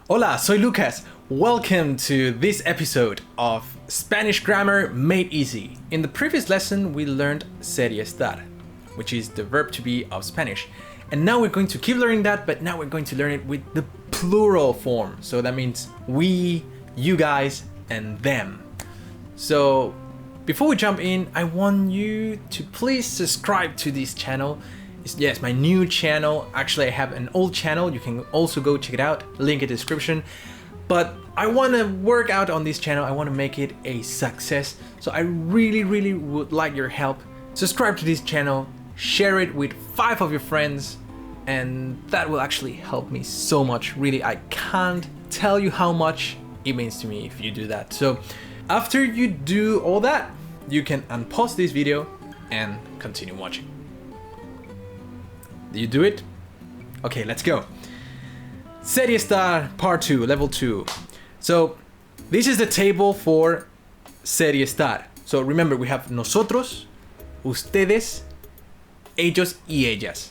Hola, soy Lucas. Welcome to this episode of Spanish Grammar Made Easy. In the previous lesson, we learned ser y estar, which is the verb to be of Spanish. And now we're going to keep learning that, but now we're going to learn it with the plural form. So that means we, you guys, and them. So before we jump in, I want you to please subscribe to this channel. Yes, my new channel. Actually, I have an old channel. You can also go check it out. Link in the description. But I want to work out on this channel. I want to make it a success. So I really would like your help. Subscribe to this channel. Share it with 5 of your friends. And that will actually help me so much. Really, I can't tell you how much it means to me if you do that. So after you do all that, you can unpause this video and continue watching. Do you do it? Okay, let's go. Ser y estar, part 2, level 2. So this is the table for ser y estar. So remember, we have nosotros, ustedes, ellos y ellas.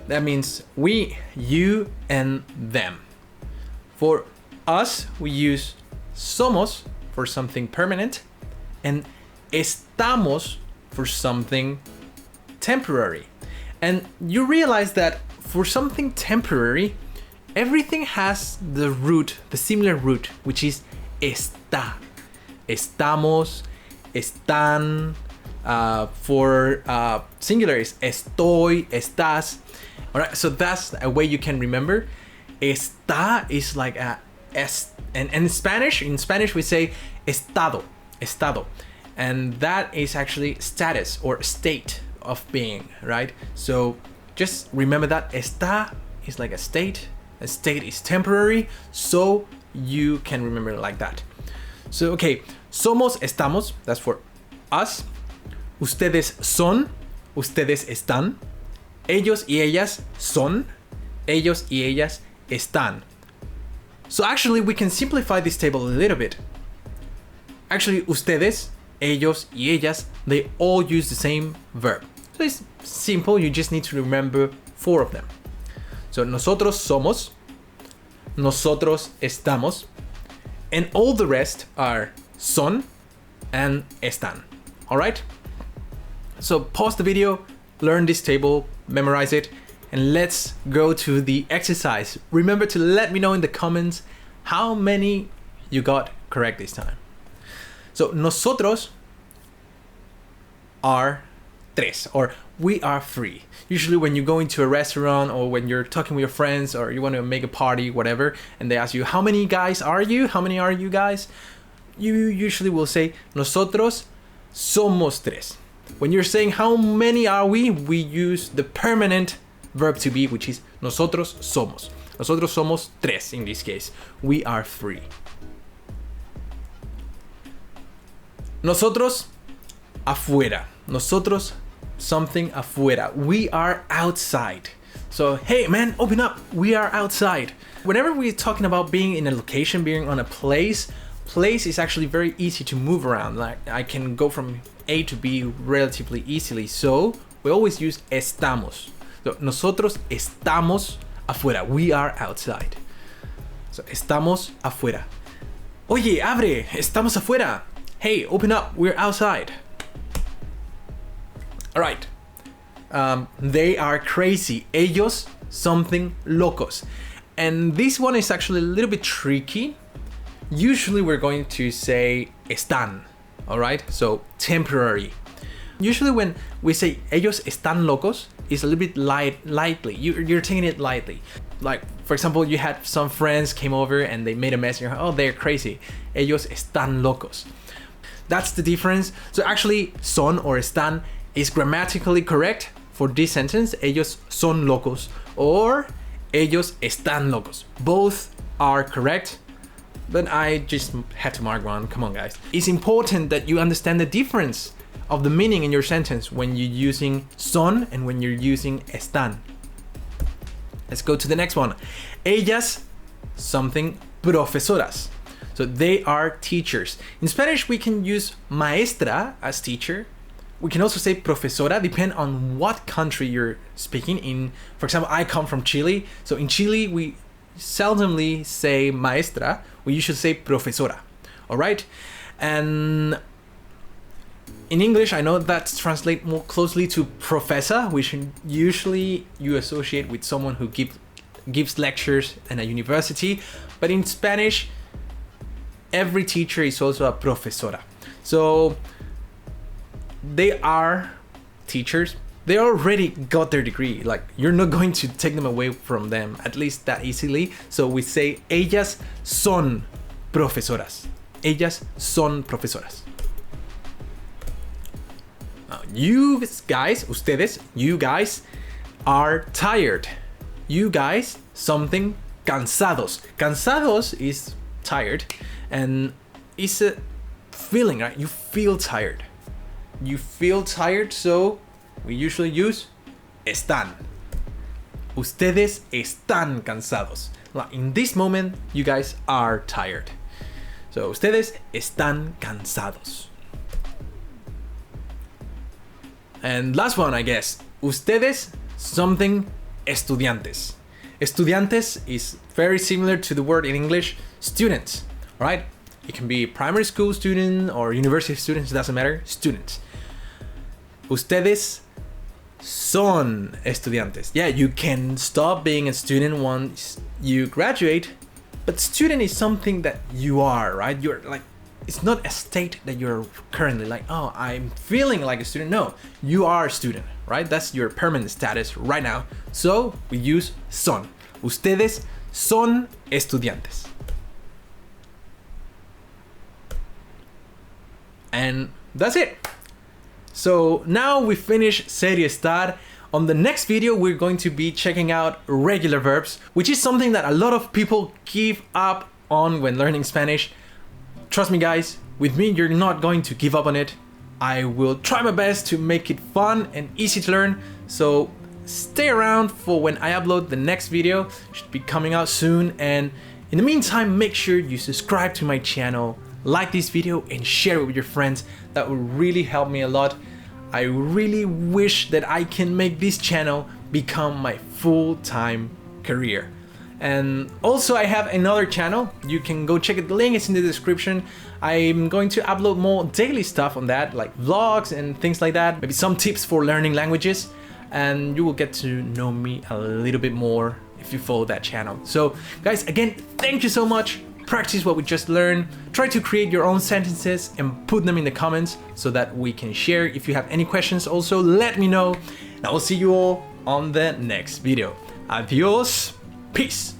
That means we, you, and them. For us, we use somos for something permanent and estamos for something temporary. And you realize that for something temporary, everything has the root, the similar root, which is está. Estamos, están. For singular is estoy, estás. All right, so that's a way you can remember. Está is like a and in Spanish we say estado, estado, and that is actually status or state of being, right? So just remember that está is like a state is temporary, so you can remember it like that. So okay, somos, estamos, that's for us. Ustedes son, ustedes están. Ellos y ellas son, ellos y ellas están. So actually we can simplify this table a little bit. Actually, ustedes, ellos y ellas, they all use the same verb. So it's simple, you just need to remember 4 of them. So nosotros somos, nosotros estamos, and all the rest are son and están. All right? So pause the video, learn this table, memorize it, and let's go to the exercise. Remember to let me know in the comments how many you got correct this time. So nosotros are 3, or we are 3. Usually when you go into a restaurant or when you're talking with your friends or you want to make a party, whatever, and they ask you, how many guys are you? How many are you guys? You usually will say, nosotros somos 3. When you're saying how many are we use the permanent verb to be, which is nosotros somos. Nosotros somos 3 in this case. We are 3. Nosotros afuera. Nosotros something afuera. We are outside. So hey man, open up. We are outside. Whenever we're talking about being in a location, being on a place is actually very easy to move around. Like I can go from A to B relatively easily. So we always use estamos. So nosotros estamos afuera. We are outside. So estamos afuera. Oye, abre. Estamos afuera. Hey, open up. We're outside. All right. They are crazy. Ellos something locos. And this one is actually a little bit tricky. Usually we're going to say están. All right. So temporary. Usually when we say ellos están locos, it's a little bit lightly. You're taking it lightly. Like, for example, you had some friends came over and they made a mess and you're like, oh, they're crazy. Ellos están locos. That's the difference. So actually, son or están is grammatically correct for this sentence. Ellos son locos or ellos están locos. Both are correct, but I just had to mark one. Come on, guys. It's important that you understand the difference of the meaning in your sentence when you're using son and when you're using están. Let's go to the next one. Ellas something profesoras. So they are teachers. In Spanish, we can use maestra as teacher. We can also say profesora, depend on what country you're speaking in. For example, I come from Chile. So in Chile, we seldomly say maestra, we usually say profesora. All right? And in English, I know that's translate more closely to professor, which usually you associate with someone who gives lectures in a university. But in Spanish, every teacher is also a profesora. So they are teachers. They already got their degree. Like, you're not going to take them away from them, at least that easily. So we say, ellas son profesoras. Ellas son profesoras. Now, you guys, ustedes, you guys are tired. You guys, something cansados. Cansados is tired, and it's a feeling, right? You feel tired. You feel tired, so we usually use están. Ustedes están cansados. Like, in this moment, you guys are tired. So, ustedes están cansados. And last one, I guess. Ustedes something estudiantes. Estudiantes is very similar to the word in English, students, right? It can be primary school student or university students, it doesn't matter, students. Ustedes son estudiantes. Yeah, you can stop being a student once you graduate, but student is something that you are, right? You're like, it's not a state that you're currently like, oh, I'm feeling like a student. No, you are a student, right? That's your permanent status right now. So we use son. Ustedes son estudiantes. And that's it. So now we finish Serie Estar. On the next video, we're going to be checking out regular verbs, which is something that a lot of people give up on when learning Spanish. Trust me, guys, with me, you're not going to give up on it. I will try my best to make it fun and easy to learn. So stay around for when I upload the next video. It should be coming out soon. And in the meantime, make sure you subscribe to my channel, like this video, and share it with your friends. That would really help me a lot. I really wish that I can make this channel become my full-time career. And also, I have another channel. You can go check it. The link is in the description. I'm going to upload more daily stuff on that, like vlogs and things like that. Maybe some tips for learning languages. And you will get to know me a little bit more if you follow that channel. So guys, again, thank you so much. Practice what we just learned. Try to create your own sentences and put them in the comments so that we can share. If you have any questions, also let me know. And I will see you all on the next video. Adios. Peace.